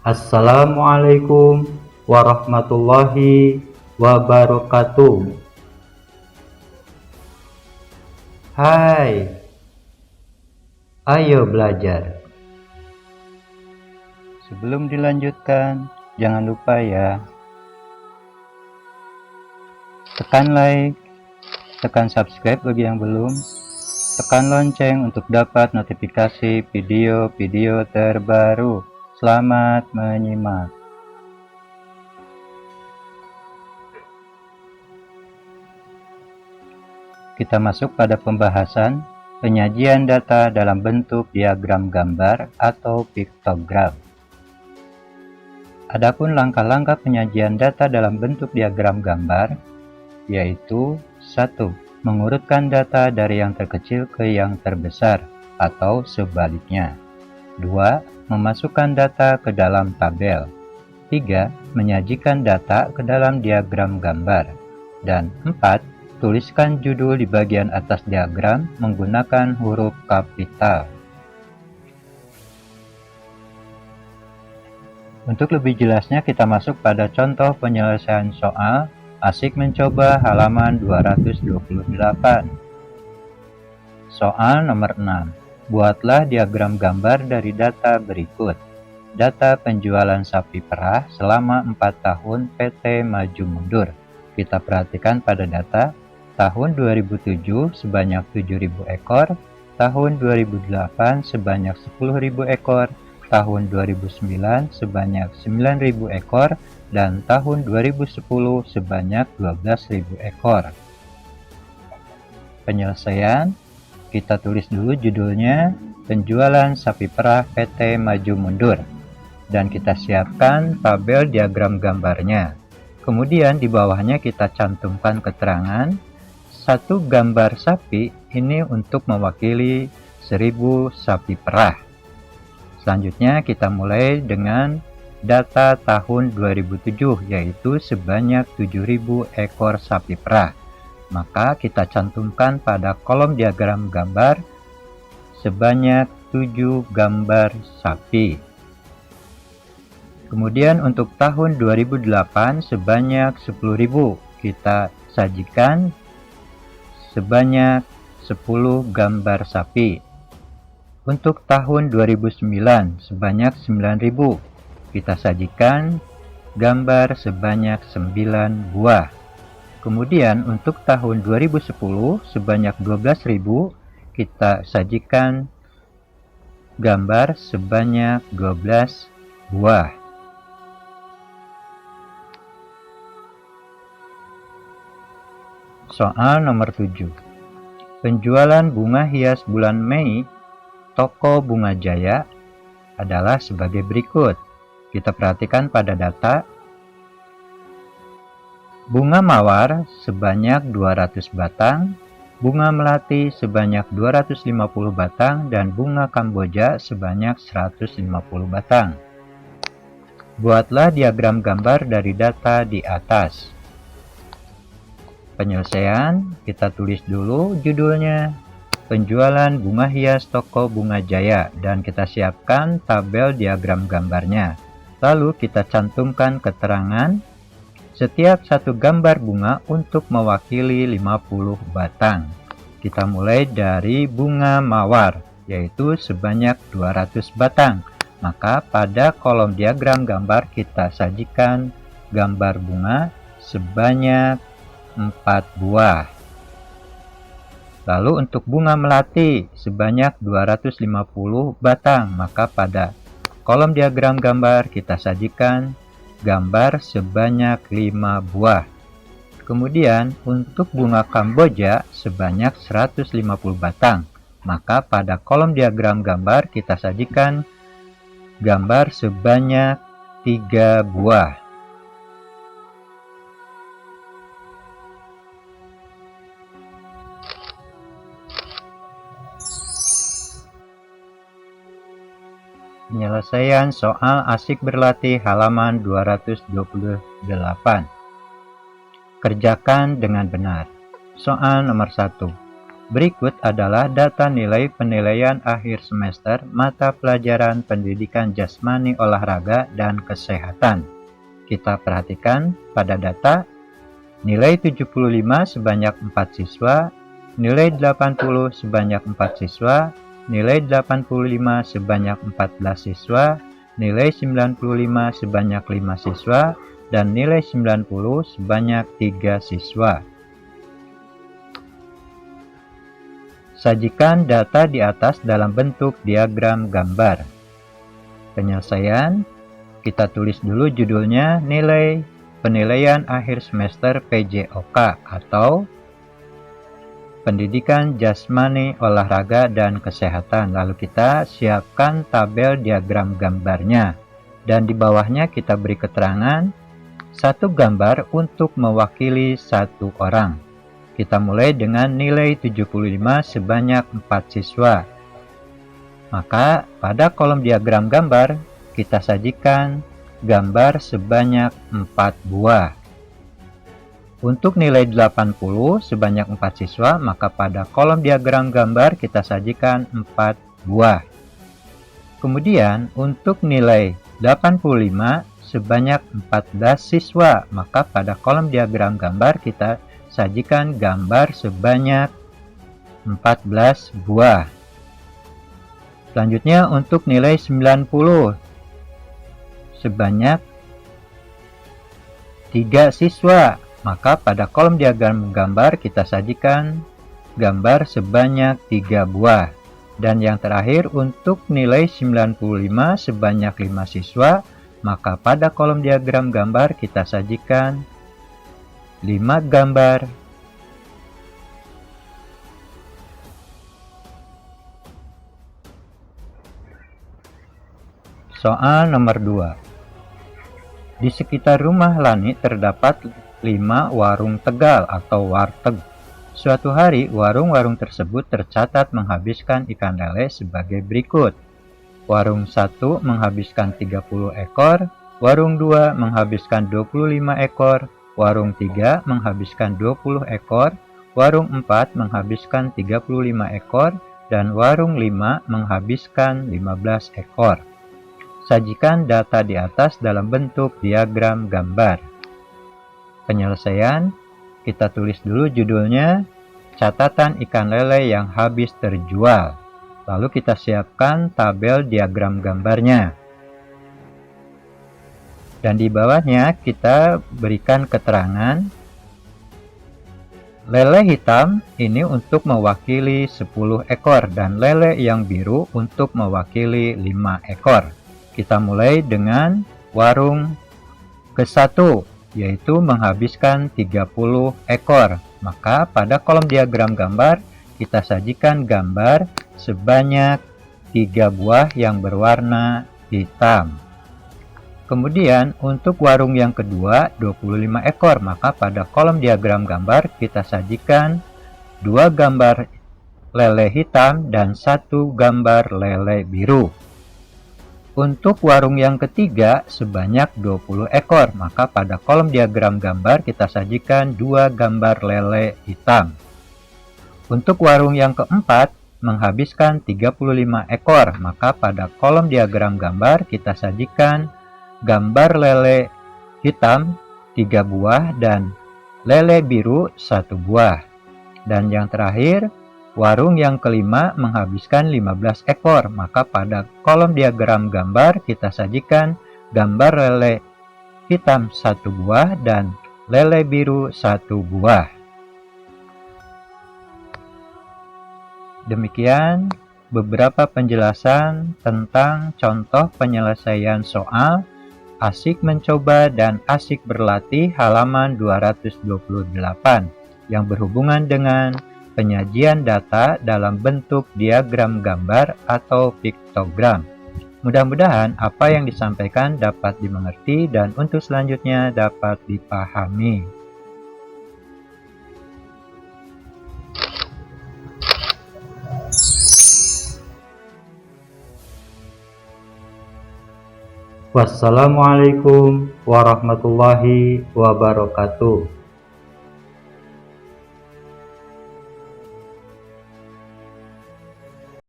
Assalamualaikum warahmatullahi wabarakatuh. Hai, ayo belajar. Sebelum dilanjutkan, jangan lupa ya, tekan like, tekan subscribe bagi yang belum, tekan lonceng untuk dapat notifikasi video-video terbaru. Selamat menyimak. Kita masuk pada pembahasan penyajian data dalam bentuk diagram gambar atau piktogram. Adapun langkah-langkah penyajian data dalam bentuk diagram gambar, yaitu 1. Mengurutkan data dari yang terkecil ke yang terbesar atau sebaliknya. 2. Memasukkan data ke dalam tabel. 3. Menyajikan data ke dalam diagram gambar. Dan 4. Tuliskan judul di bagian atas diagram menggunakan huruf kapital. Untuk lebih jelasnya kita masuk pada contoh penyelesaian soal Asik mencoba halaman 228. Soal nomor 6. Buatlah diagram gambar dari data berikut. Data penjualan sapi perah selama 4 tahun PT Maju Mundur. Kita perhatikan pada data tahun 2007 sebanyak 7.000 ekor, tahun 2008 sebanyak 10.000 ekor, tahun 2009 sebanyak 9.000 ekor, dan tahun 2010 sebanyak 12.000 ekor. Penyelesaian, kita tulis dulu judulnya, penjualan sapi perah PT Maju Mundur, dan kita siapkan tabel diagram gambarnya. Kemudian di bawahnya kita cantumkan keterangan, satu gambar sapi ini untuk mewakili 1000 sapi perah. Selanjutnya kita mulai dengan data tahun 2007, yaitu sebanyak 7.000 ekor sapi perah. Maka kita cantumkan pada kolom diagram gambar sebanyak 7 gambar sapi. Kemudian untuk tahun 2008 sebanyak 10.000, kita sajikan sebanyak 10 gambar sapi. Untuk tahun 2009 sebanyak 9.000, kita sajikan gambar sebanyak 9 buah. Kemudian untuk tahun 2010 sebanyak 12.000, kita sajikan gambar sebanyak 12 buah. Soal nomor 7. Penjualan bunga hias bulan Mei toko Bunga Jaya adalah sebagai berikut. Kita perhatikan pada data bunga mawar sebanyak 200 batang, bunga melati sebanyak 250 batang, dan bunga kamboja sebanyak 150 batang. Buatlah diagram gambar dari data di atas. Penyelesaian, kita tulis dulu judulnya, penjualan bunga hias toko Bunga Jaya, dan kita siapkan tabel diagram gambarnya. Lalu kita cantumkan keterangan, setiap satu gambar bunga untuk mewakili 50 batang. Kita mulai dari bunga mawar, yaitu sebanyak 200 batang. Maka pada kolom diagram gambar kita sajikan gambar bunga sebanyak 4 buah. Lalu untuk bunga melati sebanyak 250 batang, maka pada kolom diagram gambar kita sajikan gambar sebanyak 5 buah. Kemudian untuk bunga kamboja sebanyak 150 batang, maka pada kolom diagram gambar kita sajikan gambar sebanyak 3 buah. Penyelesaian soal Asik berlatih halaman 228. Kerjakan dengan benar. Soal nomor 1. Berikut adalah data nilai penilaian akhir semester mata pelajaran pendidikan jasmani, olahraga, dan kesehatan. Kita perhatikan pada data nilai 75 sebanyak 4 siswa, nilai 80 sebanyak 4 siswa, nilai 85 sebanyak 14 siswa, nilai 95 sebanyak 5 siswa, dan nilai 90 sebanyak 3 siswa. Sajikan data di atas dalam bentuk diagram gambar. Penyelesaian, kita tulis dulu judulnya nilai penilaian akhir semester PJOK atau Pendidikan Jasmani, Olahraga, dan Kesehatan. Lalu kita siapkan tabel diagram gambarnya. Dan di bawahnya kita beri keterangan satu gambar untuk mewakili satu orang. Kita mulai dengan nilai 75 sebanyak 4 siswa. Maka pada kolom diagram gambar kita sajikan gambar sebanyak 4 buah. Untuk nilai 80 sebanyak 4 siswa, maka pada kolom diagram gambar kita sajikan 4 buah. Kemudian untuk nilai 85 sebanyak 14 siswa, maka pada kolom diagram gambar kita sajikan gambar sebanyak 14 buah. Selanjutnya untuk nilai 90 sebanyak 3 siswa, maka pada kolom diagram gambar kita sajikan gambar sebanyak 3 buah. Dan yang terakhir untuk nilai 95 sebanyak 5 siswa, maka pada kolom diagram gambar kita sajikan 5 gambar. Soal nomor 2. Di sekitar rumah Lani terdapat 5 warung Tegal atau warteg. Suatu hari, warung-warung tersebut tercatat menghabiskan ikan lele sebagai berikut. Warung 1 menghabiskan 30 ekor, warung 2 menghabiskan 25 ekor, warung 3 menghabiskan 20 ekor, warung 4 menghabiskan 35 ekor, dan warung 5 menghabiskan 15 ekor. Sajikan data di atas dalam bentuk diagram gambar. Penyelesaian, kita tulis dulu judulnya catatan ikan lele yang habis terjual. Lalu kita siapkan tabel diagram gambarnya. Dan di bawahnya kita berikan keterangan lele hitam ini untuk mewakili 10 ekor dan lele yang biru untuk mewakili 5 ekor. Kita mulai dengan warung ke-1, yaitu menghabiskan 30 ekor. Maka pada kolom diagram gambar kita sajikan gambar sebanyak 3 buah yang berwarna hitam. Kemudian untuk warung yang kedua 25 ekor, maka pada kolom diagram gambar kita sajikan 2 gambar lele hitam dan 1 gambar lele biru. Untuk warung yang ketiga sebanyak 20 ekor, maka pada kolom diagram gambar kita sajikan 2 gambar lele hitam. Untuk warung yang keempat menghabiskan 35 ekor, maka pada kolom diagram gambar kita sajikan gambar lele hitam 3 buah dan lele biru 1 buah. Dan yang terakhir, warung yang kelima menghabiskan 15 ekor, maka pada kolom diagram gambar kita sajikan gambar lele hitam 1 buah dan lele biru 1 buah. Demikian beberapa penjelasan tentang contoh penyelesaian soal Asik Mencoba dan Asik Berlatih halaman 228 yang berhubungan dengan penyajian data dalam bentuk diagram gambar atau piktogram. Mudah-mudahan apa yang disampaikan dapat dimengerti dan untuk selanjutnya dapat dipahami. Wassalamualaikum warahmatullahi wabarakatuh.